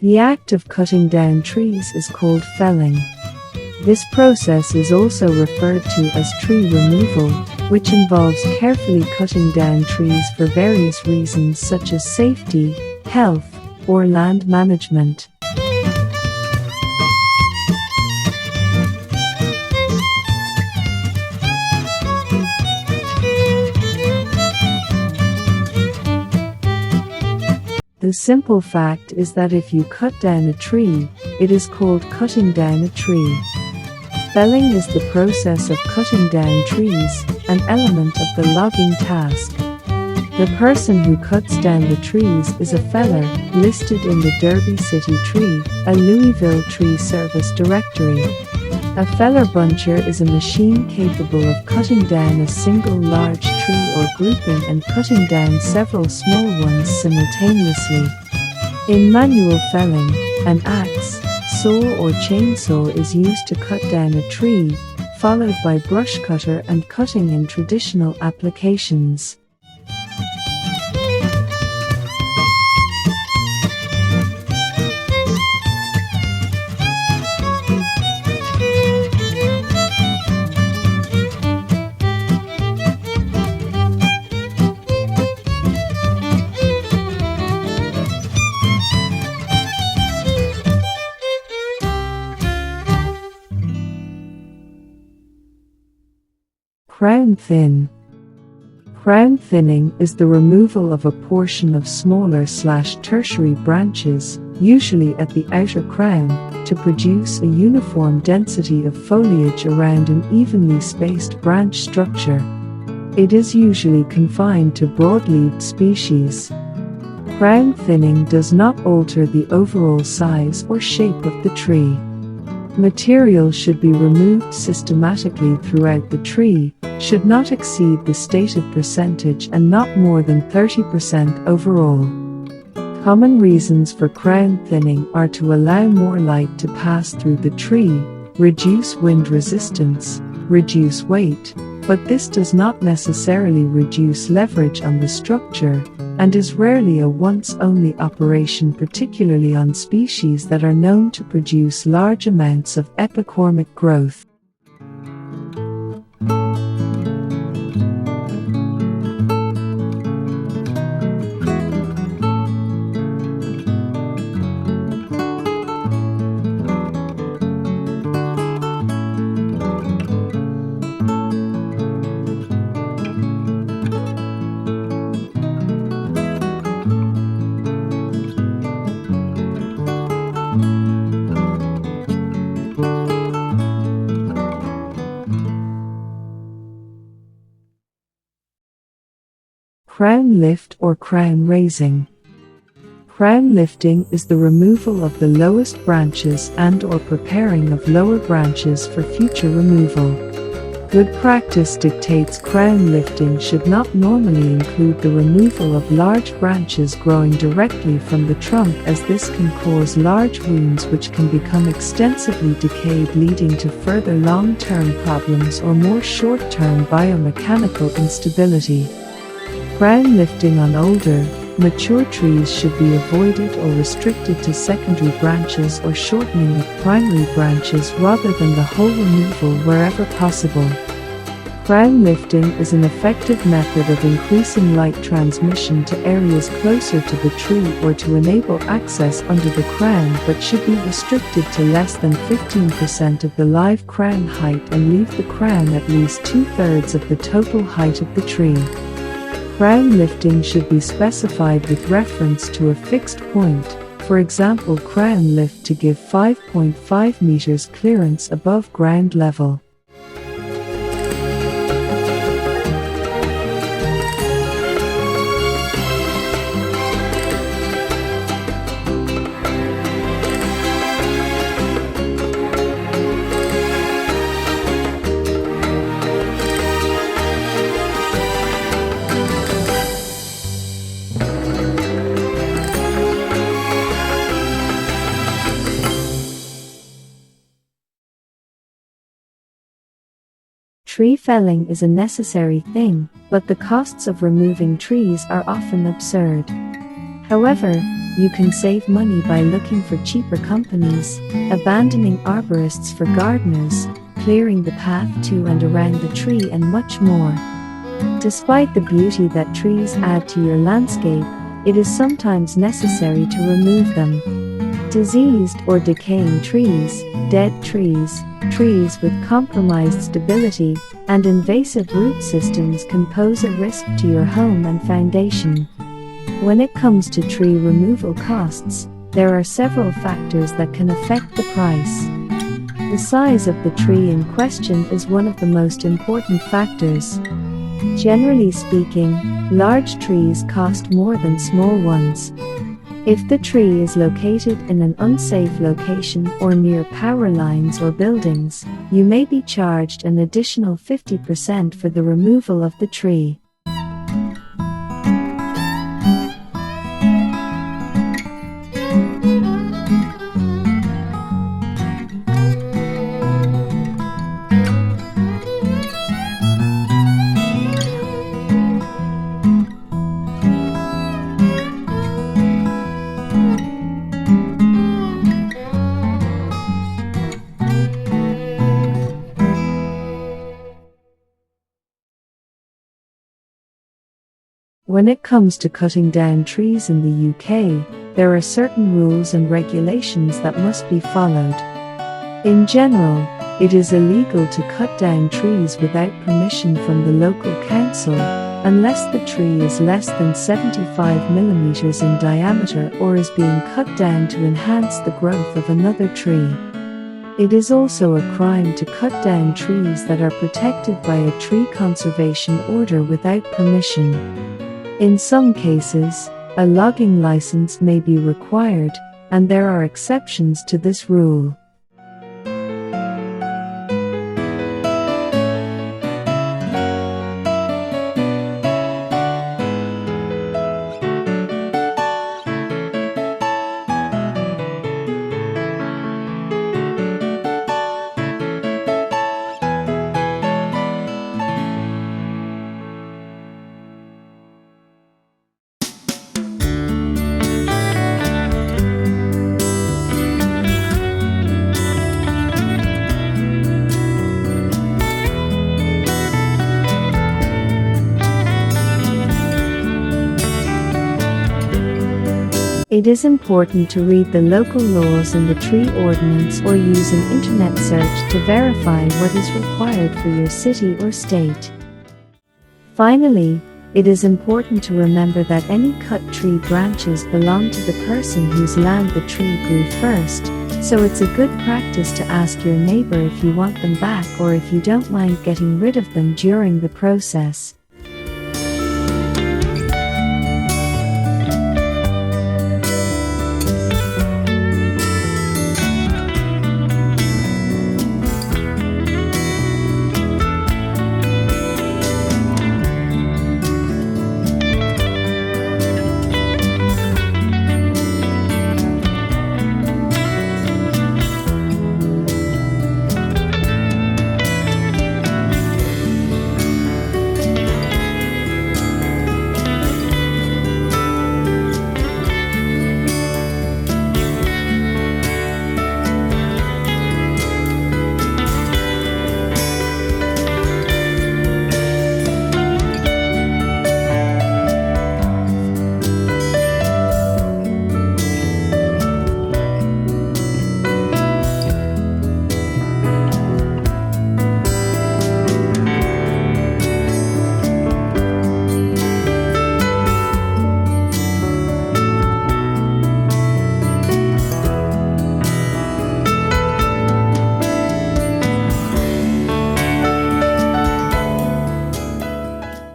The act of cutting down trees is called felling. This process is also referred to as tree removal, which involves carefully cutting down trees for various reasons such as safety, health, or land management. The simple fact is that if you cut down a tree, it is called cutting down a tree. Felling is the process of cutting down trees, an element of the logging task. The person who cuts down the trees is a feller, listed in the Derby City Tree, a Louisville Tree Service directory. A feller buncher is a machine capable of cutting down a single large tree or grouping and cutting down several small ones simultaneously. In manual felling, an axe, saw or chainsaw is used to cut down a tree, followed by brush cutter and cutting in traditional applications. Crown thin. Crown thinning is the removal of a portion of smaller/tertiary branches, usually at the outer crown, to produce a uniform density of foliage around an evenly spaced branch structure. It is usually confined to broadleaved species. Crown thinning does not alter the overall size or shape of the tree. Material should be removed systematically throughout the tree, should not exceed the stated percentage and not more than 30% overall. Common reasons for crown thinning are to allow more light to pass through the tree, reduce wind resistance, reduce weight, but this does not necessarily reduce leverage on the structure, and is rarely a once-only operation, particularly on species that are known to produce large amounts of epicormic growth. Crown lift or crown raising. Crown lifting is the removal of the lowest branches and/or preparing of lower branches for future removal. Good practice dictates crown lifting should not normally include the removal of large branches growing directly from the trunk, as this can cause large wounds which can become extensively decayed, leading to further long-term problems or more short-term biomechanical instability. Crown lifting on older, mature trees should be avoided or restricted to secondary branches or shortening of primary branches rather than the whole removal wherever possible. Crown lifting is an effective method of increasing light transmission to areas closer to the tree or to enable access under the crown, but should be restricted to less than 15% of the live crown height and leave the crown at least 2/3 of the total height of the tree. Crown lifting should be specified with reference to a fixed point, for example crown lift to give 5.5 meters clearance above ground level. Tree felling is a necessary thing, but the costs of removing trees are often absurd. However, you can save money by looking for cheaper companies, abandoning arborists for gardeners, clearing the path to and around the tree, and much more. Despite the beauty that trees add to your landscape, it is sometimes necessary to remove them. Diseased or decaying trees, dead trees, trees with compromised stability, and invasive root systems can pose a risk to your home and foundation. When it comes to tree removal costs, there are several factors that can affect the price. The size of the tree in question is one of the most important factors. Generally speaking, large trees cost more than small ones. If the tree is located in an unsafe location or near power lines or buildings, you may be charged an additional 50% for the removal of the tree. When it comes to cutting down trees in the UK, there are certain rules and regulations that must be followed. In general, it is illegal to cut down trees without permission from the local council, unless the tree is less than 75 mm in diameter or is being cut down to enhance the growth of another tree. It is also a crime to cut down trees that are protected by a tree conservation order without permission. In some cases, a logging license may be required, and there are exceptions to this rule. It is important to read the local laws and the tree ordinance or use an internet search to verify what is required for your city or state. Finally, it is important to remember that any cut tree branches belong to the person whose land the tree grew first, so it's a good practice to ask your neighbor if you want them back or if you don't mind getting rid of them during the process.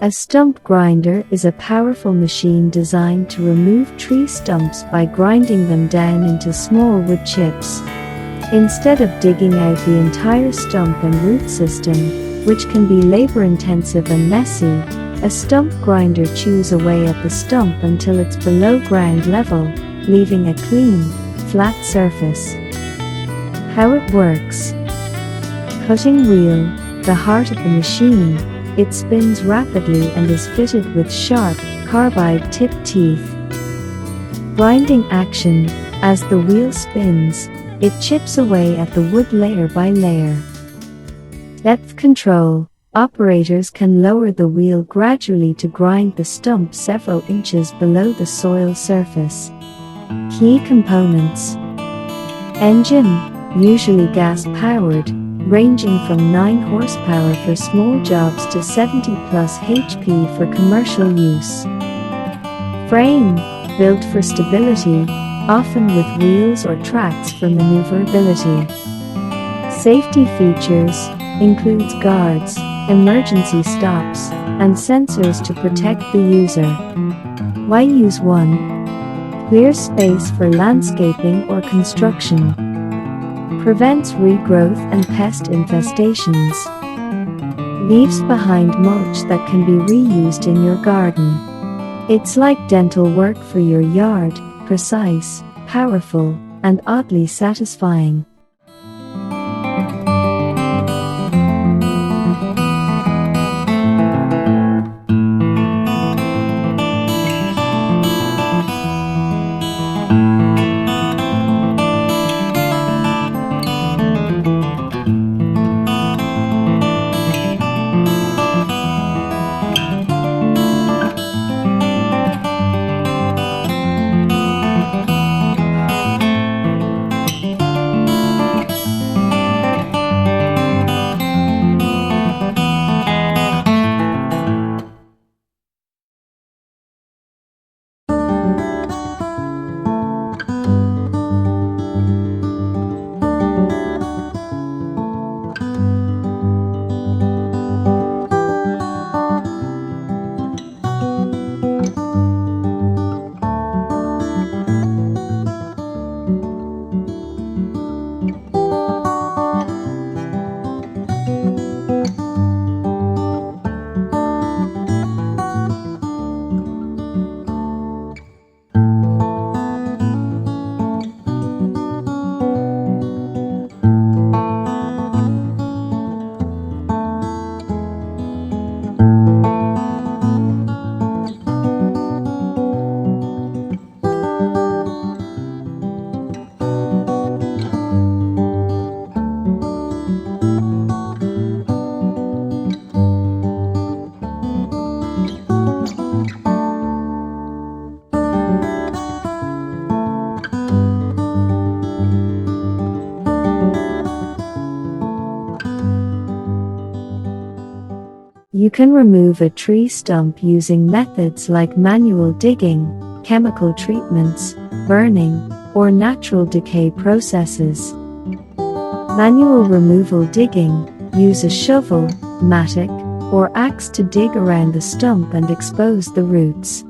A stump grinder is a powerful machine designed to remove tree stumps by grinding them down into small wood chips. Instead of digging out the entire stump and root system, which can be labor-intensive and messy, a stump grinder chews away at the stump until it's below ground level, leaving a clean, flat surface. How it works. Cutting wheel, the heart of the machine. It spins rapidly and is fitted with sharp, carbide-tipped teeth. Grinding action. As the wheel spins, it chips away at the wood layer by layer. Depth control. Operators can lower the wheel gradually to grind the stump several inches below the soil surface. Key components. Engine, usually gas-powered, ranging from 9 horsepower for small jobs to 70 plus HP for commercial use. Frame, built for stability, often with wheels or tracks for maneuverability. Safety features includes guards, emergency stops, and sensors to protect the user. Why use one? Clear space for landscaping or construction. Prevents regrowth and pest infestations. Leaves behind mulch that can be reused in your garden. It's like dental work for your yard, precise, powerful, and oddly satisfying. You can remove a tree stump using methods like manual digging, chemical treatments, burning, or natural decay processes. Manual removal digging. Use a shovel, mattock, or axe to dig around the stump and expose the roots.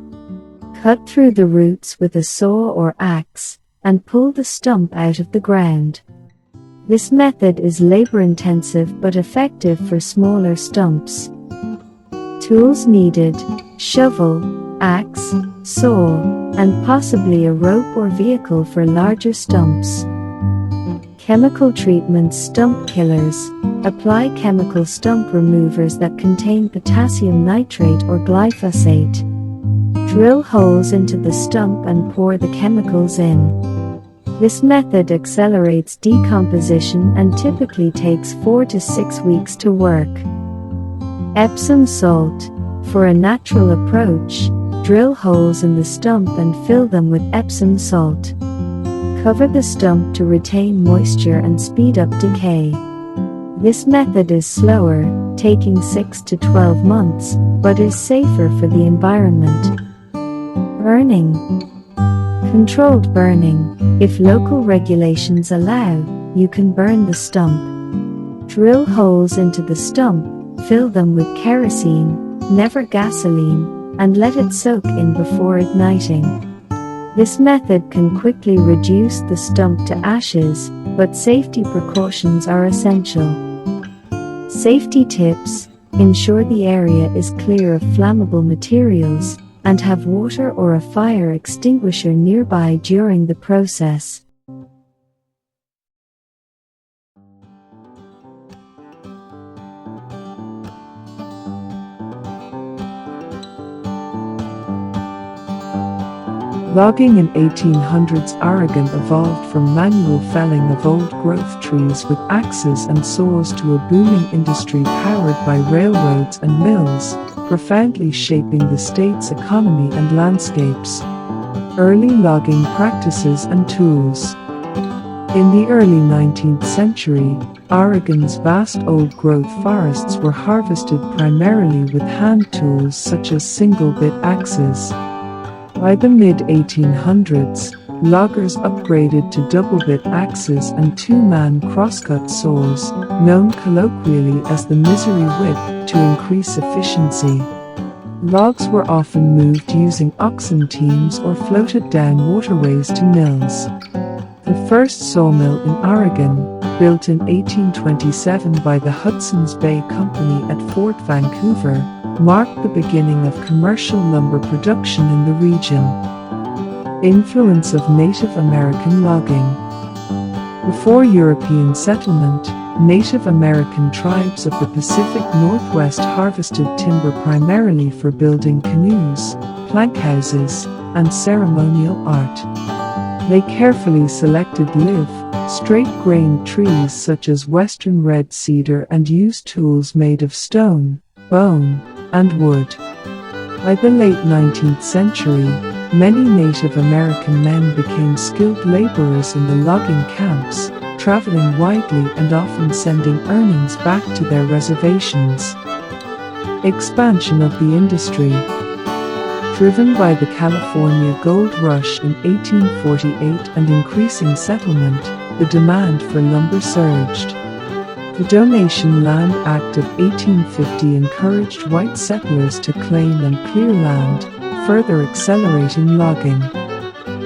Cut through the roots with a saw or axe, and pull the stump out of the ground. This method is labor-intensive but effective for smaller stumps. Tools needed: shovel, axe, saw, and possibly a rope or vehicle for larger stumps. Chemical treatments. Stump killers. Apply chemical stump removers that contain potassium nitrate or glyphosate. Drill holes into the stump and pour the chemicals in. This method accelerates decomposition and typically takes 4 to 6 weeks to work. Epsom salt. For a natural approach, drill holes in the stump and fill them with Epsom salt. Cover the stump to retain moisture and speed up decay. This method is slower, taking 6 to 12 months, but is safer for the environment. Burning. Controlled burning. If local regulations allow, you can burn the stump. Drill holes into the stump, fill them with kerosene, never gasoline, and let it soak in before igniting. This method can quickly reduce the stump to ashes, but safety precautions are essential. Safety tips. Ensure the area is clear of flammable materials, and have water or a fire extinguisher nearby during the process. Logging in 1800s Oregon evolved from manual felling of old-growth trees with axes and saws to a booming industry powered by railroads and mills, profoundly shaping the state's economy and landscapes. Early logging practices and tools. In the early 19th century, Oregon's vast old-growth forests were harvested primarily with hand tools such as single-bit axes. By the mid-1800s, loggers upgraded to double-bit axes and two-man crosscut saws, known colloquially as the misery whip, to increase efficiency. Logs were often moved using oxen teams or floated down waterways to mills. The first sawmill in Oregon, built in 1827 by the Hudson's Bay Company at Fort Vancouver, marked the beginning of commercial lumber production in the region. Influence of Native American logging. Before European settlement, Native American tribes of the Pacific Northwest harvested timber primarily for building canoes, plank houses, and ceremonial art. They carefully selected live, straight-grained trees such as western red cedar and used tools made of stone, bone, and wood. By the late 19th century, many Native American men became skilled laborers in the logging camps, traveling widely and often sending earnings back to their reservations. Expansion of the industry. Driven by the California Gold Rush in 1848 and increasing settlement, the demand for lumber surged. The Donation Land Act of 1850 encouraged white settlers to claim and clear land, further accelerating logging.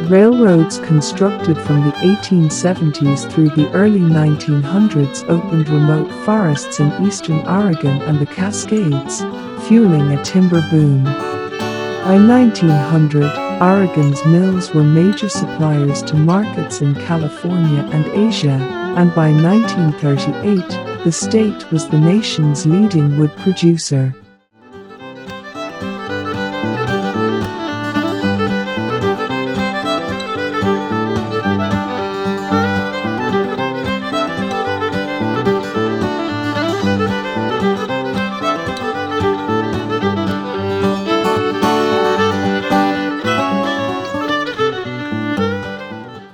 Railroads constructed from the 1870s through the early 1900s opened remote forests in eastern Oregon and the Cascades, fueling a timber boom. By 1900, Oregon's mills were major suppliers to markets in California and Asia, and by 1938, the state was the nation's leading wood producer.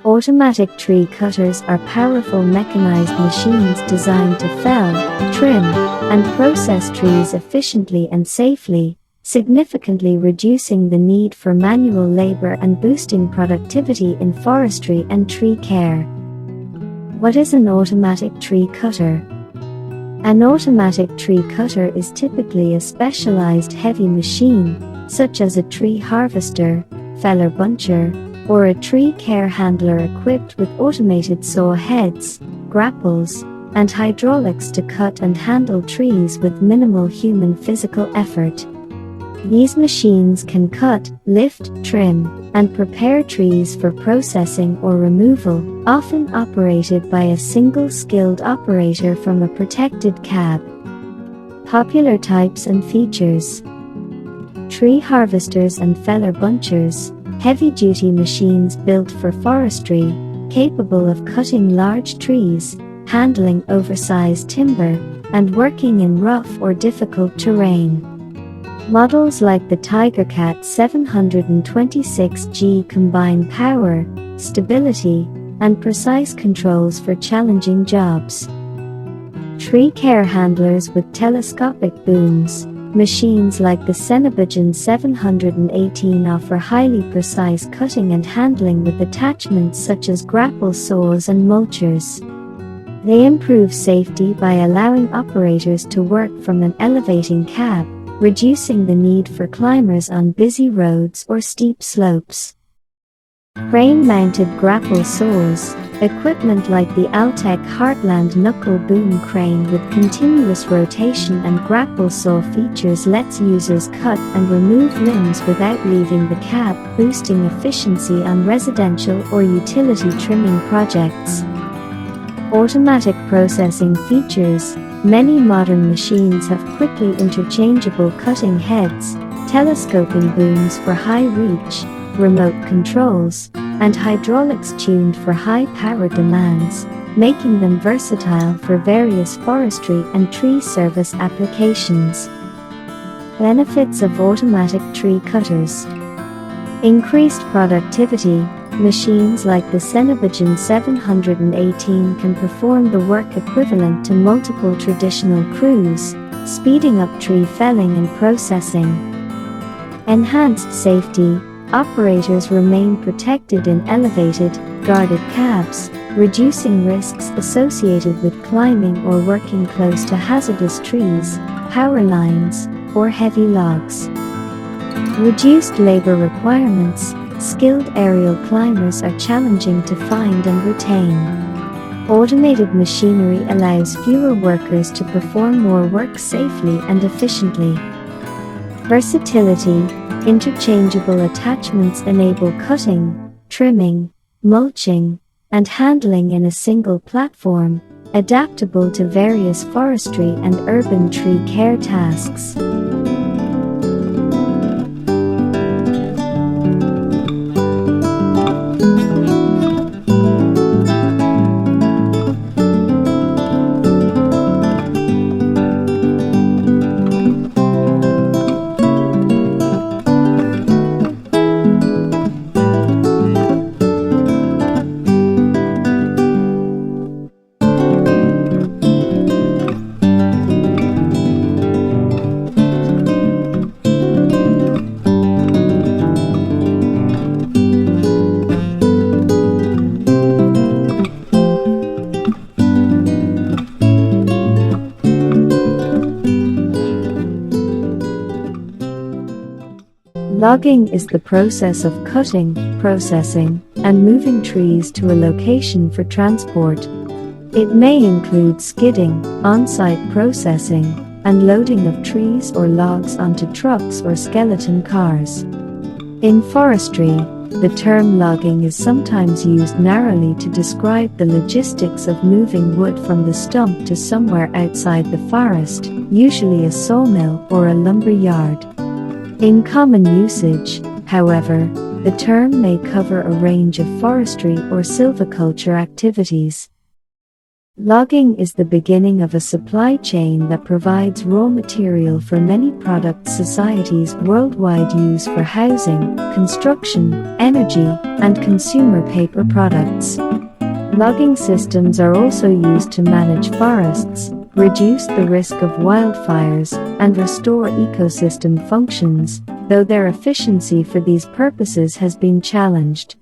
Automatic tree cutters are powerful mechanized machines designed to fell, trim, and process trees efficiently and safely, significantly reducing the need for manual labor and boosting productivity in forestry and tree care. What is an automatic tree cutter? An automatic tree cutter is typically a specialized heavy machine, such as a tree harvester, feller buncher, or a tree care handler equipped with automated saw heads, grapples, and hydraulics to cut and handle trees with minimal human physical effort. These machines can cut, lift, trim, and prepare trees for processing or removal, often operated by a single skilled operator from a protected cab. Popular types and features. Tree harvesters and feller bunchers, heavy-duty machines built for forestry, capable of cutting large trees, handling oversized timber, and working in rough or difficult terrain. Models like the TigerCat 726G combine power, stability, and precise controls for challenging jobs. Tree care handlers with telescopic booms. Machines like the Cenabajan 718 offer highly precise cutting and handling with attachments such as grapple saws and mulchers. They improve safety by allowing operators to work from an elevating cab, reducing the need for climbers on busy roads or steep slopes. Crane-mounted grapple saws. Equipment like the Altec Heartland Knuckle Boom Crane with continuous rotation and grapple saw features lets users cut and remove limbs without leaving the cab, boosting efficiency on residential or utility trimming projects. Automatic processing features. Many modern machines have quickly interchangeable cutting heads, telescoping booms for high reach, remote controls, and hydraulics tuned for high power demands, making them versatile for various forestry and tree service applications. Benefits of automatic tree cutters. Increased productivity. Machines like the Cenovision 718 can perform the work equivalent to multiple traditional crews, speeding up tree felling and processing. Enhanced safety. Operators remain protected in elevated, guarded cabs, reducing risks associated with climbing or working close to hazardous trees, power lines, or heavy logs. Reduced labor requirements. Skilled aerial climbers are challenging to find and retain. Automated machinery allows fewer workers to perform more work safely and efficiently. Versatility. Interchangeable attachments enable cutting, trimming, mulching, and handling in a single platform, adaptable to various forestry and urban tree care tasks. Logging is the process of cutting, processing, and moving trees to a location for transport. It may include skidding, on-site processing, and loading of trees or logs onto trucks or skeleton cars. In forestry, the term logging is sometimes used narrowly to describe the logistics of moving wood from the stump to somewhere outside the forest, usually a sawmill or a lumber yard. In common usage, however, the term may cover a range of forestry or silviculture activities. Logging is the beginning of a supply chain that provides raw material for many products societies worldwide use for housing, construction, energy, and consumer paper products. Logging systems are also used to manage forests, reduce the risk of wildfires, and restore ecosystem functions, though their efficiency for these purposes has been challenged.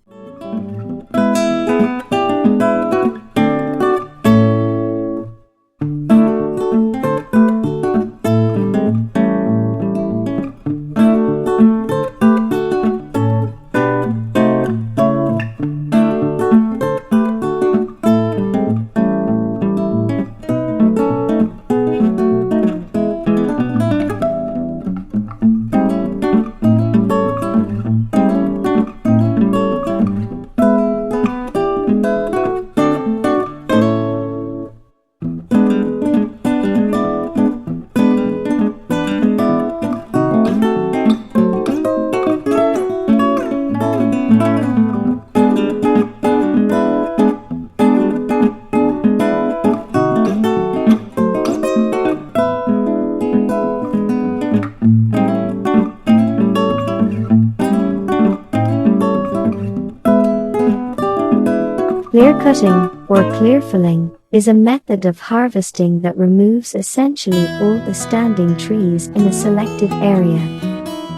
Clear cutting, or clear filling, is a method of harvesting that removes essentially all the standing trees in a selected area.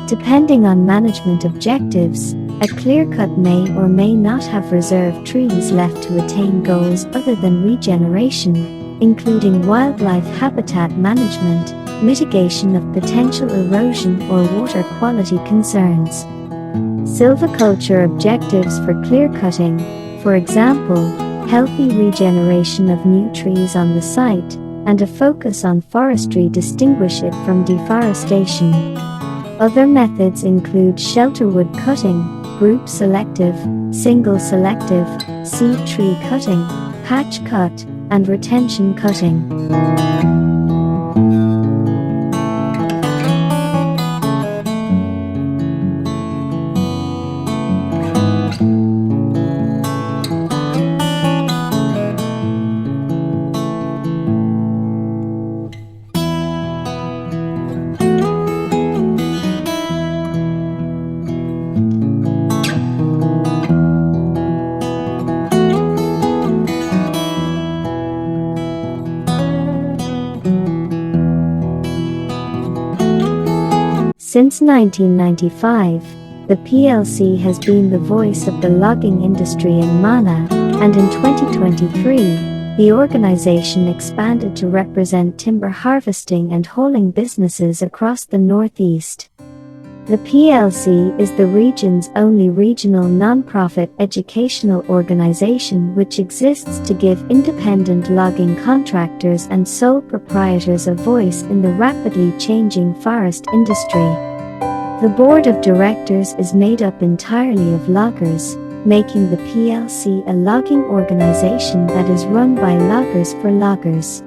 Depending on management objectives, a clear cut may or may not have reserved trees left to attain goals other than regeneration, including wildlife habitat management, mitigation of potential erosion or water quality concerns. Silviculture objectives for clear cutting, for example, healthy regeneration of new trees on the site, and a focus on forestry distinguish it from deforestation. Other methods include shelterwood cutting, group selective, single selective, seed tree cutting, patch cut, and retention cutting. Since 1995, the PLC has been the voice of the logging industry in Mana, and in 2023, the organization expanded to represent timber harvesting and hauling businesses across the Northeast. The PLC is the region's only regional nonprofit educational organization which exists to give independent logging contractors and sole proprietors a voice in the rapidly changing forest industry. The board of directors is made up entirely of loggers, making the PLC a logging organization that is run by loggers for loggers.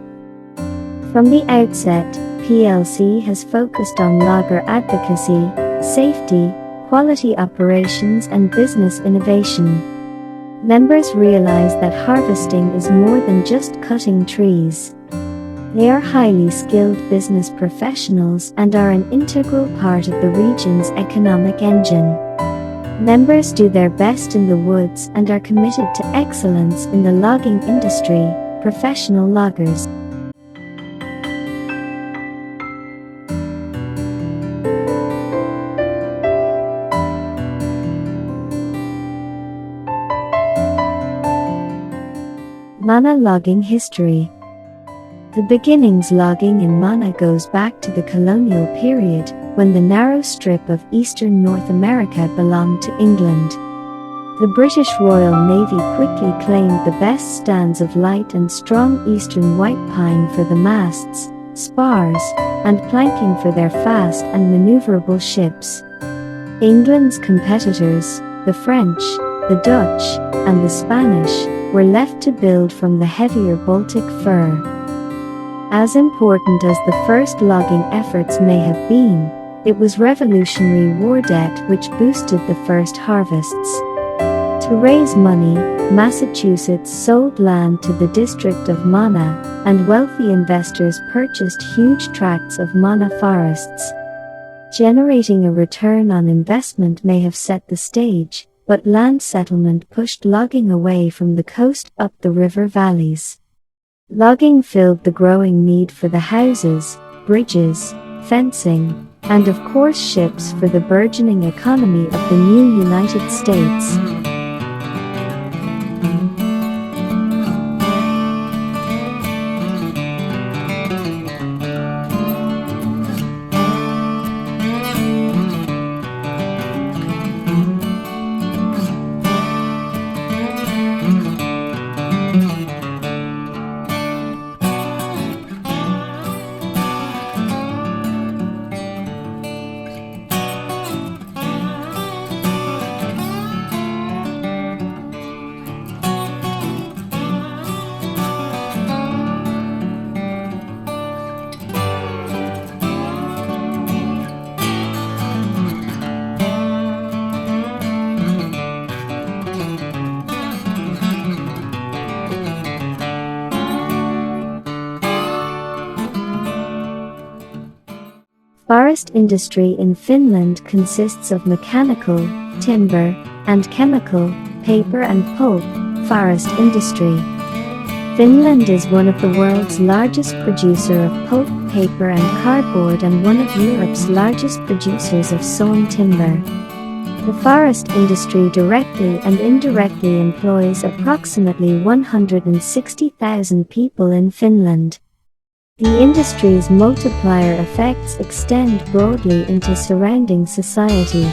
From the outset, PLC has focused on logger advocacy, safety, quality operations and business innovation. Members realize that harvesting is more than just cutting trees. They are highly skilled business professionals and are an integral part of the region's economic engine. Members do their best in the woods and are committed to excellence in the logging industry, professional loggers. Mana logging history. The beginnings logging in Mana goes back to the colonial period, when the narrow strip of eastern North America belonged to England. The British Royal Navy quickly claimed the best stands of light and strong eastern white pine for the masts, spars, and planking for their fast and maneuverable ships. England's competitors, the French, the Dutch, and the Spanish, were left to build from the heavier Baltic fir. As important as the first logging efforts may have been, it was Revolutionary War debt which boosted the first harvests. To raise money, Massachusetts sold land to the District of Mana, and wealthy investors purchased huge tracts of Mana forests. Generating a return on investment may have set the stage, but land settlement pushed logging away from the coast up the river valleys. Logging filled the growing need for the houses, bridges, fencing, and of course ships for the burgeoning economy of the new United States. Forest industry in Finland consists of mechanical, timber, and chemical, paper and pulp, forest industry. Finland is one of the world's largest producer of pulp, paper and cardboard and one of Europe's largest producers of sawn timber. The forest industry directly and indirectly employs approximately 160,000 people in Finland. The industry's multiplier effects extend broadly into surrounding society.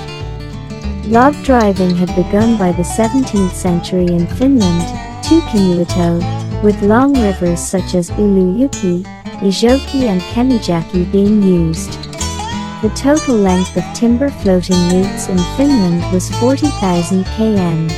Log driving had begun by the 17th century in Finland, Tukinuoto, with long rivers such as Ylöjoki, Iijoki and Kemijaki being used. The total length of timber floating routes in Finland was 40,000 km.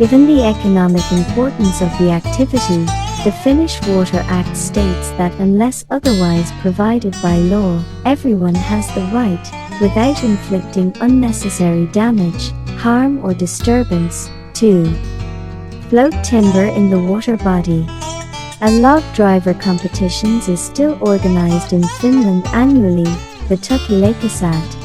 Given the economic importance of the activity, the Finnish Water Act states that unless otherwise provided by law, everyone has the right, without inflicting unnecessary damage, harm or disturbance, to float timber in the water body. A log driver competitions is still organized in Finland annually, the Tukilakisat.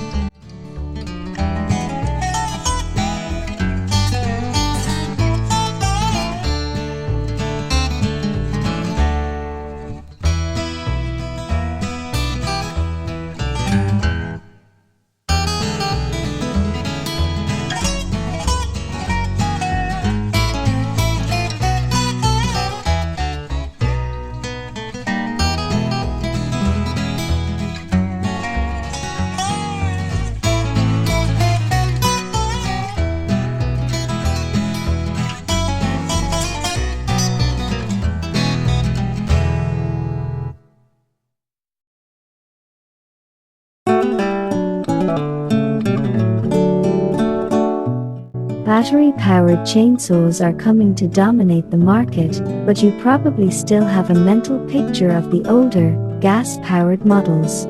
Battery-powered chainsaws are coming to dominate the market, but you probably still have a mental picture of the older, gas-powered models.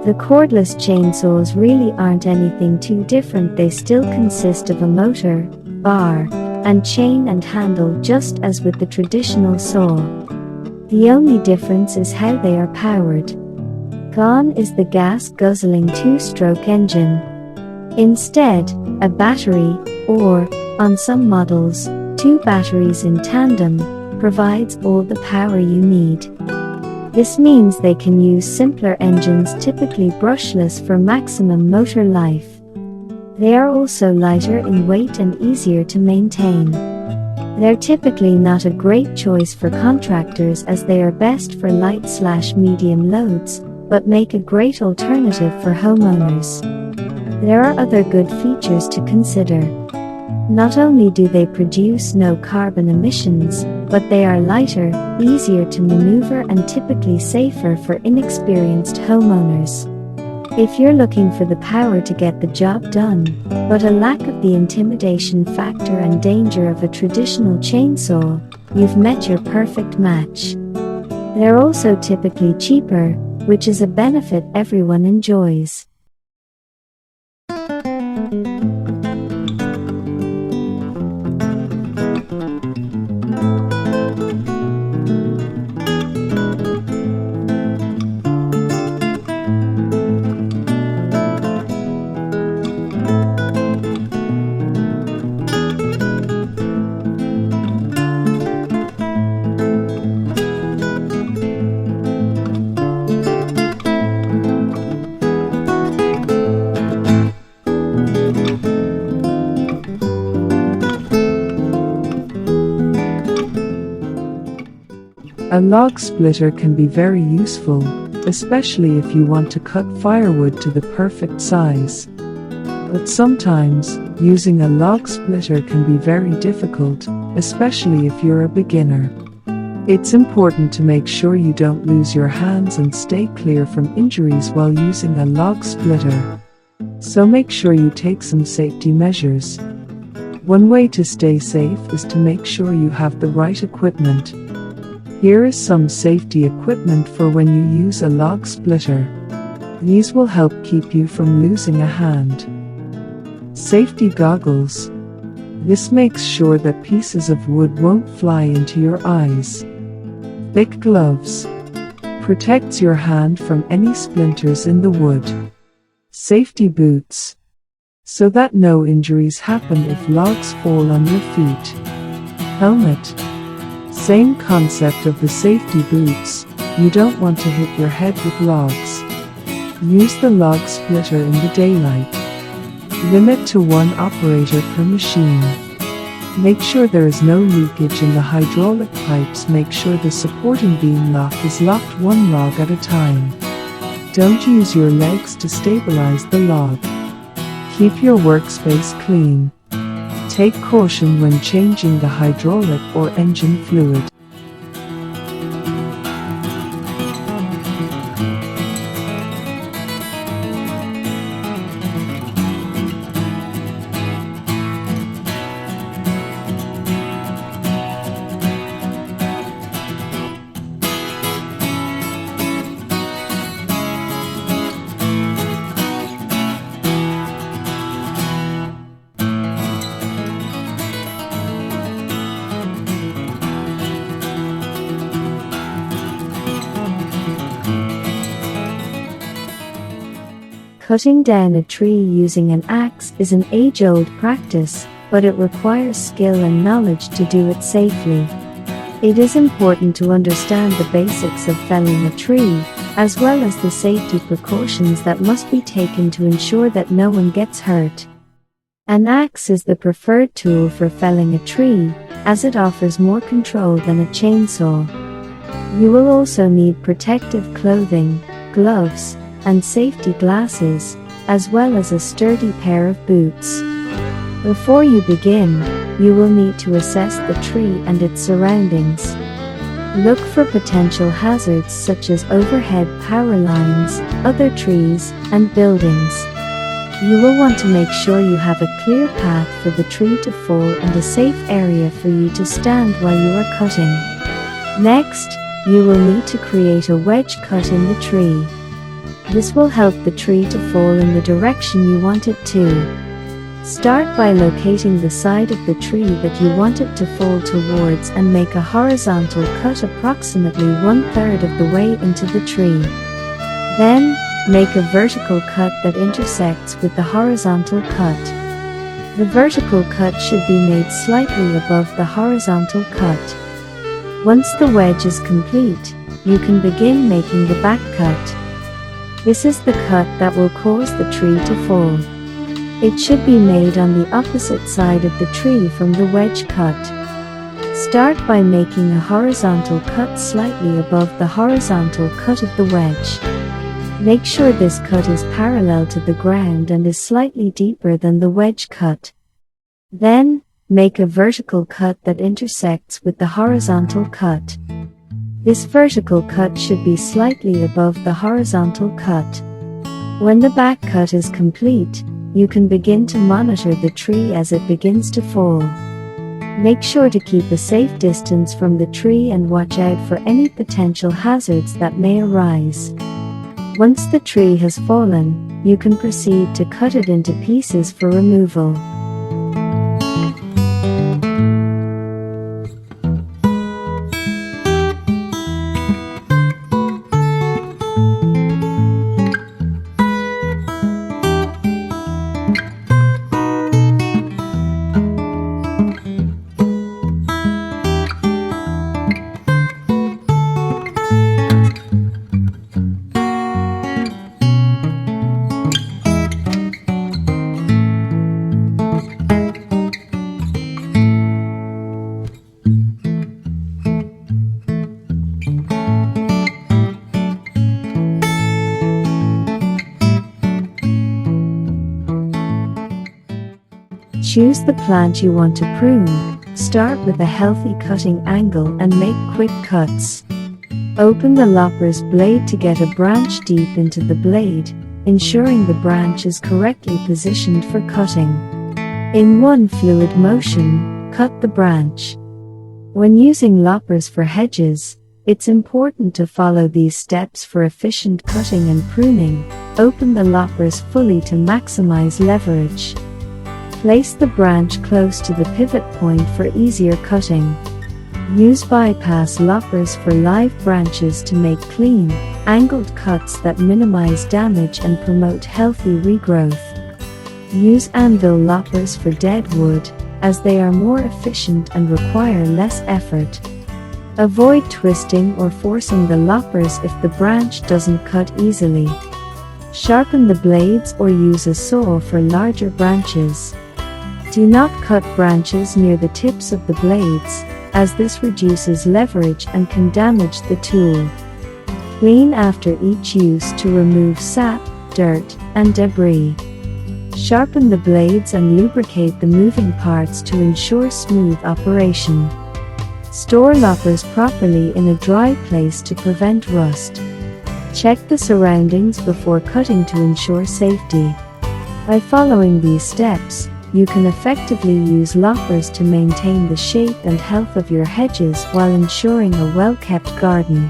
The cordless chainsaws really aren't anything too different. They still consist of a motor, bar, and chain and handle just as with the traditional saw. The only difference is how they are powered. Gone is the gas-guzzling two-stroke engine. Instead, a battery, or, on some models, two batteries in tandem, provides all the power you need. This means they can use simpler engines, typically brushless, for maximum motor life. They are also lighter in weight and easier to maintain. They're typically not a great choice for contractors as they are best for light/medium loads, but make a great alternative for homeowners. There are other good features to consider. Not only do they produce no carbon emissions, but they are lighter, easier to maneuver, and typically safer for inexperienced homeowners. If you're looking for the power to get the job done, but a lack of the intimidation factor and danger of a traditional chainsaw, you've met your perfect match. They're also typically cheaper, which is a benefit everyone enjoys. A log splitter can be very useful, especially if you want to cut firewood to the perfect size. But sometimes, using a log splitter can be very difficult, especially if you're a beginner. It's important to make sure you don't lose your hands and stay clear from injuries while using a log splitter. So make sure you take some safety measures. One way to stay safe is to make sure you have the right equipment. Here is some safety equipment for when you use a log splitter. These will help keep you from losing a hand. Safety goggles. This makes sure that pieces of wood won't fly into your eyes. Thick gloves. Protects your hand from any splinters in the wood. Safety boots. So that no injuries happen if logs fall on your feet. Helmet. Same concept of the safety boots, you don't want to hit your head with logs. Use the log splitter in the daylight. Limit to one operator per machine. Make sure there is no leakage in the hydraulic pipes. Make sure the supporting beam lock is locked one log at a time. Don't use your legs to stabilize the log. Keep your workspace clean. Take caution when changing the hydraulic or engine fluid. Cutting down a tree using an axe is an age-old practice, but it requires skill and knowledge to do it safely. It is important to understand the basics of felling a tree, as well as the safety precautions that must be taken to ensure that no one gets hurt. An axe is the preferred tool for felling a tree, as it offers more control than a chainsaw. You will also need protective clothing, gloves, and safety glasses, as well as a sturdy pair of boots. Before you begin, you will need to assess the tree and its surroundings. Look for potential hazards such as overhead power lines, other trees, and buildings. You will want to make sure you have a clear path for the tree to fall and a safe area for you to stand while you are cutting. Next, you will need to create a wedge cut in the tree. This will help the tree to fall in the direction you want it to. Start by locating the side of the tree that you want it to fall towards and make a horizontal cut approximately 1/3 of the way into the tree. Then, make a vertical cut that intersects with the horizontal cut. The vertical cut should be made slightly above the horizontal cut. Once the wedge is complete, you can begin making the back cut. This is the cut that will cause the tree to fall. It should be made on the opposite side of the tree from the wedge cut. Start by making a horizontal cut slightly above the horizontal cut of the wedge. Make sure this cut is parallel to the ground and is slightly deeper than the wedge cut. Then, make a vertical cut that intersects with the horizontal cut. This vertical cut should be slightly above the horizontal cut. When the back cut is complete, you can begin to monitor the tree as it begins to fall. Make sure to keep a safe distance from the tree and watch out for any potential hazards that may arise. Once the tree has fallen, you can proceed to cut it into pieces for removal. Choose the plant you want to prune. Start with a healthy cutting angle and make quick cuts. Open the lopper's blade to get a branch deep into the blade, ensuring the branch is correctly positioned for cutting. In one fluid motion, cut the branch. When using loppers for hedges, it's important to follow these steps for efficient cutting and pruning. Open the loppers fully to maximize leverage. Place the branch close to the pivot point for easier cutting. Use bypass loppers for live branches to make clean, angled cuts that minimize damage and promote healthy regrowth. Use anvil loppers for dead wood, as they are more efficient and require less effort. Avoid twisting or forcing the loppers if the branch doesn't cut easily. Sharpen the blades or use a saw for larger branches. Do not cut branches near the tips of the blades, as this reduces leverage and can damage the tool. Clean after each use to remove sap, dirt, and debris. Sharpen the blades and lubricate the moving parts to ensure smooth operation. Store loppers properly in a dry place to prevent rust. Check the surroundings before cutting to ensure safety. By following these steps, you can effectively use loppers to maintain the shape and health of your hedges while ensuring a well-kept garden.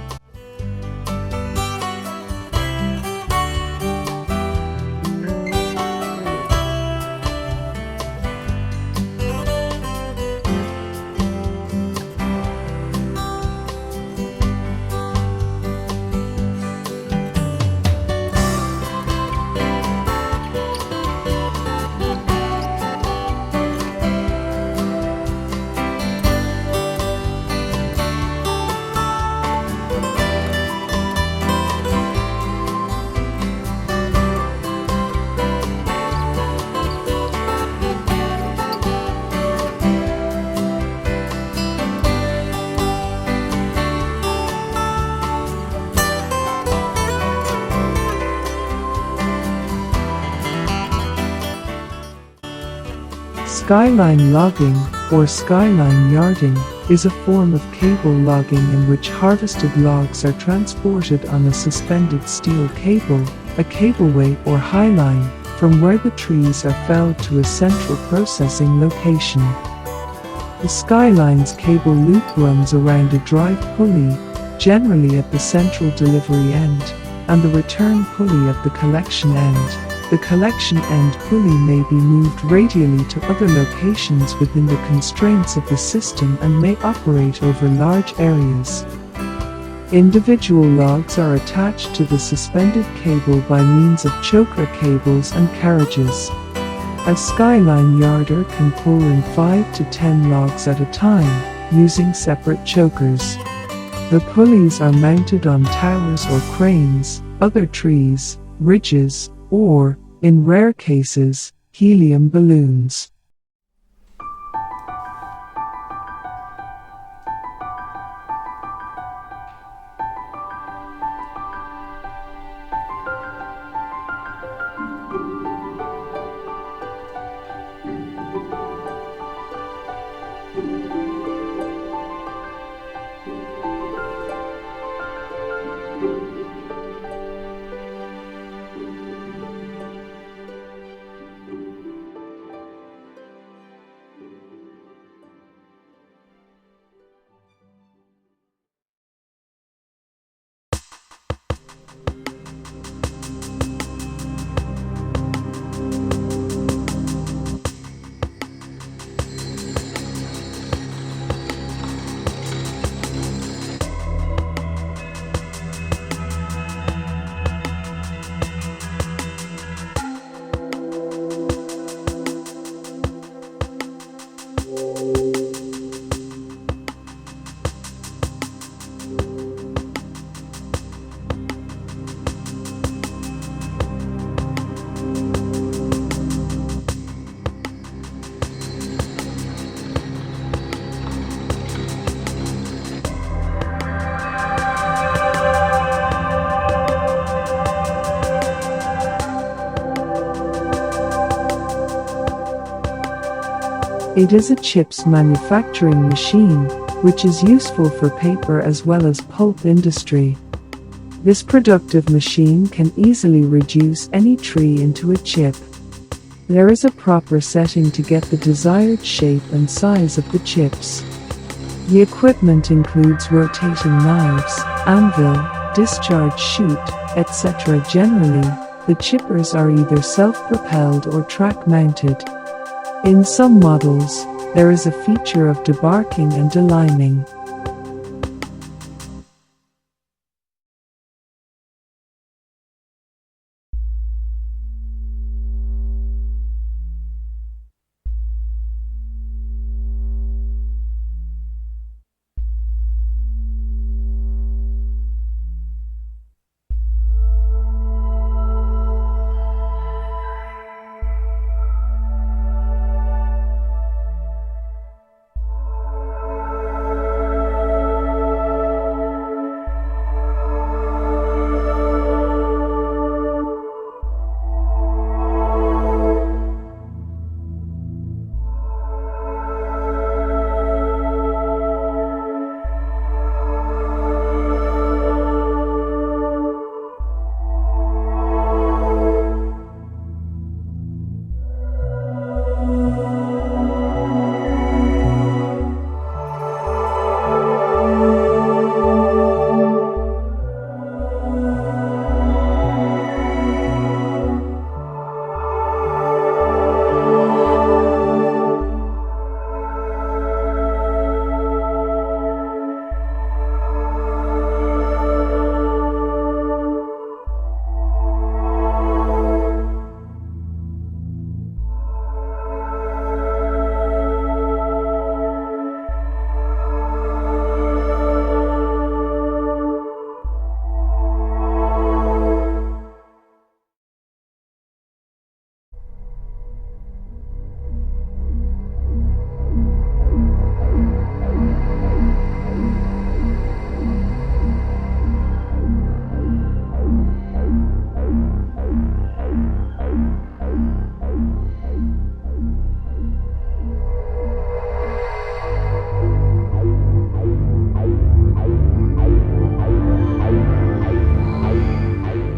Skyline logging, or skyline yarding, is a form of cable logging in which harvested logs are transported on a suspended steel cable, a cableway or highline, from where the trees are felled to a central processing location. The Skyline's cable loop runs around a drive pulley, generally at the central delivery end, and the return pulley at the collection end. The collection end pulley may be moved radially to other locations within the constraints of the system and may operate over large areas. Individual logs are attached to the suspended cable by means of choker cables and carriages. A Skyline yarder can pull in 5 to 10 logs at a time, using separate chokers. The pulleys are mounted on towers or cranes, other trees, ridges, or, in rare cases, helium balloons. It is a chips manufacturing machine, which is useful for paper as well as pulp industry. This productive machine can easily reduce any tree into a chip. There is a proper setting to get the desired shape and size of the chips. The equipment includes rotating knives, anvil, discharge chute, etc. Generally, the chippers are either self-propelled or track-mounted. In some models, there is a feature of debarking and delining.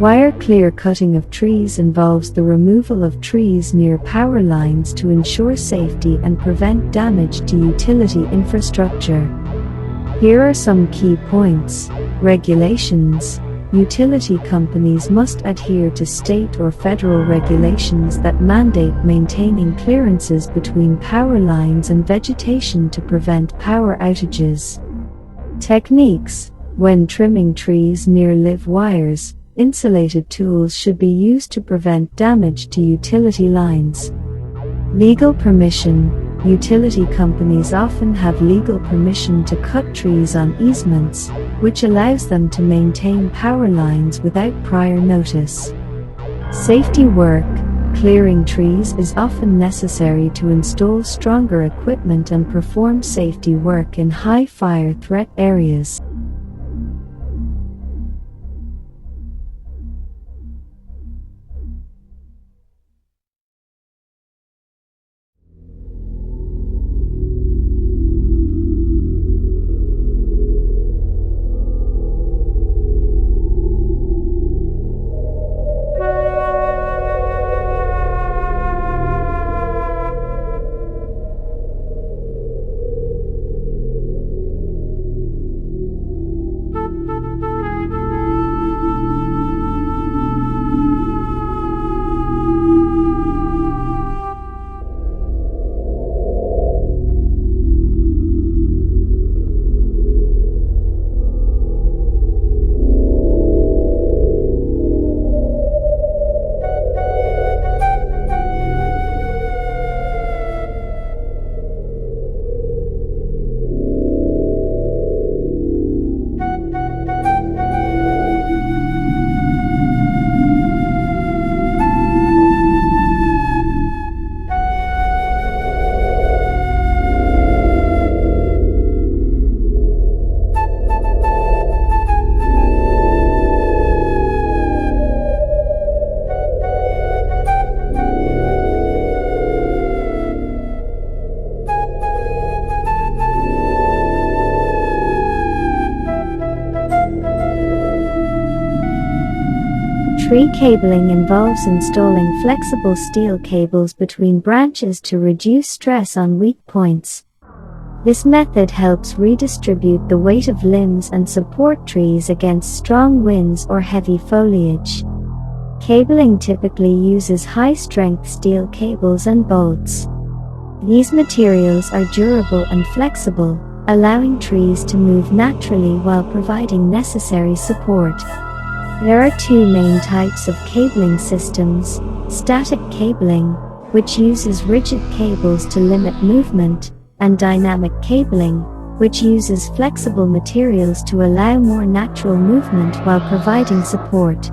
Wire clear cutting of trees involves the removal of trees near power lines to ensure safety and prevent damage to utility infrastructure. Here are some key points. Regulations. Utility companies must adhere to state or federal regulations that mandate maintaining clearances between power lines and vegetation to prevent power outages. Techniques. When trimming trees near live wires, insulated tools should be used to prevent damage to utility lines. Legal permission. Utility companies often have legal permission to cut trees on easements, which allows them to maintain power lines without prior notice. Safety work. Clearing trees is often necessary to install stronger equipment and perform safety work in high fire threat areas. Tree cabling involves installing flexible steel cables between branches to reduce stress on weak points. This method helps redistribute the weight of limbs and support trees against strong winds or heavy foliage. Cabling typically uses high-strength steel cables and bolts. These materials are durable and flexible, allowing trees to move naturally while providing necessary support. There are two main types of cabling systems: static cabling, which uses rigid cables to limit movement, and dynamic cabling, which uses flexible materials to allow more natural movement while providing support.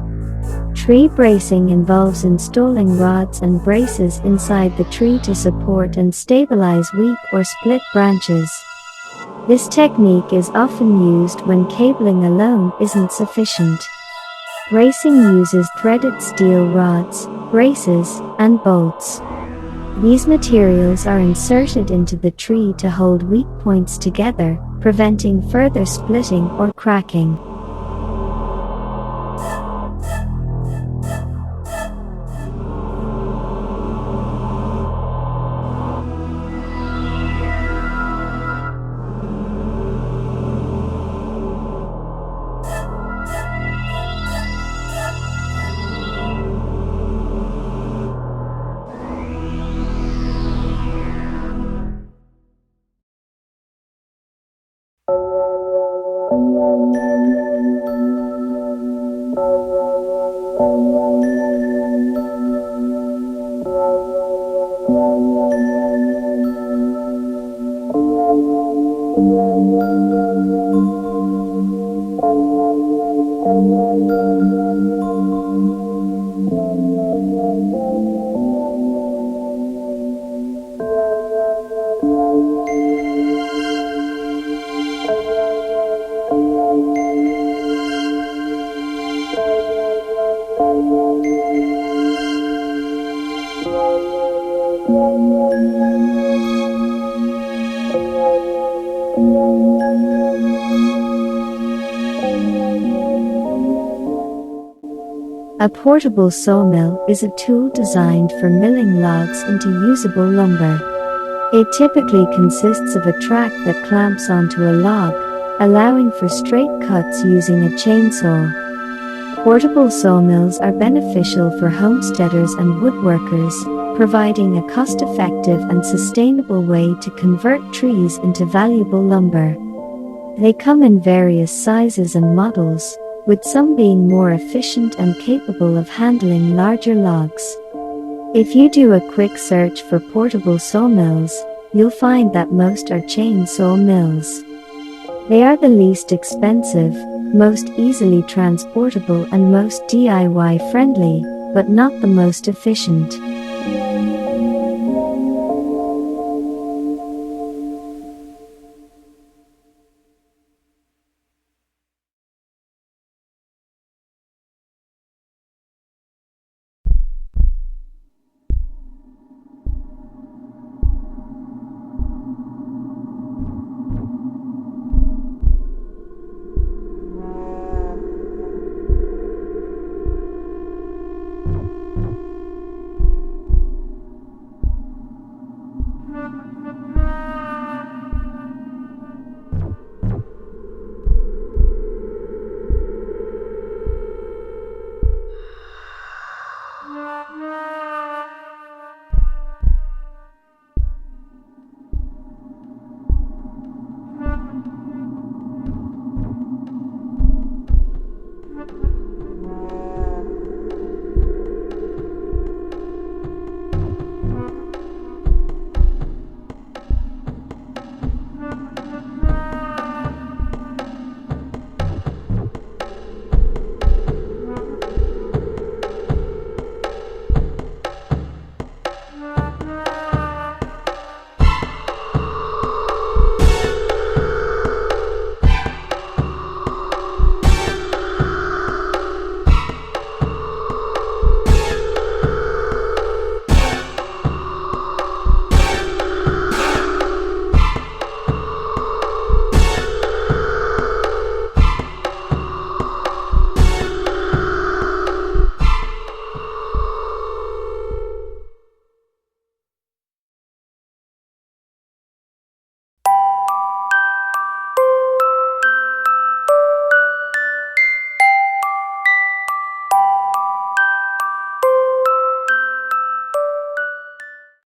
Tree bracing involves installing rods and braces inside the tree to support and stabilize weak or split branches. This technique is often used when cabling alone isn't sufficient. Bracing uses threaded steel rods, braces, and bolts. These materials are inserted into the tree to hold weak points together, preventing further splitting or cracking. A portable sawmill is a tool designed for milling logs into usable lumber. It typically consists of a track that clamps onto a log, allowing for straight cuts using a chainsaw. Portable sawmills are beneficial for homesteaders and woodworkers, providing a cost-effective and sustainable way to convert trees into valuable lumber. They come in various sizes and models, with some being more efficient and capable of handling larger logs. If you do a quick search for portable sawmills, you'll find that most are chainsaw mills. They are the least expensive, most easily transportable and most DIY friendly, but not the most efficient.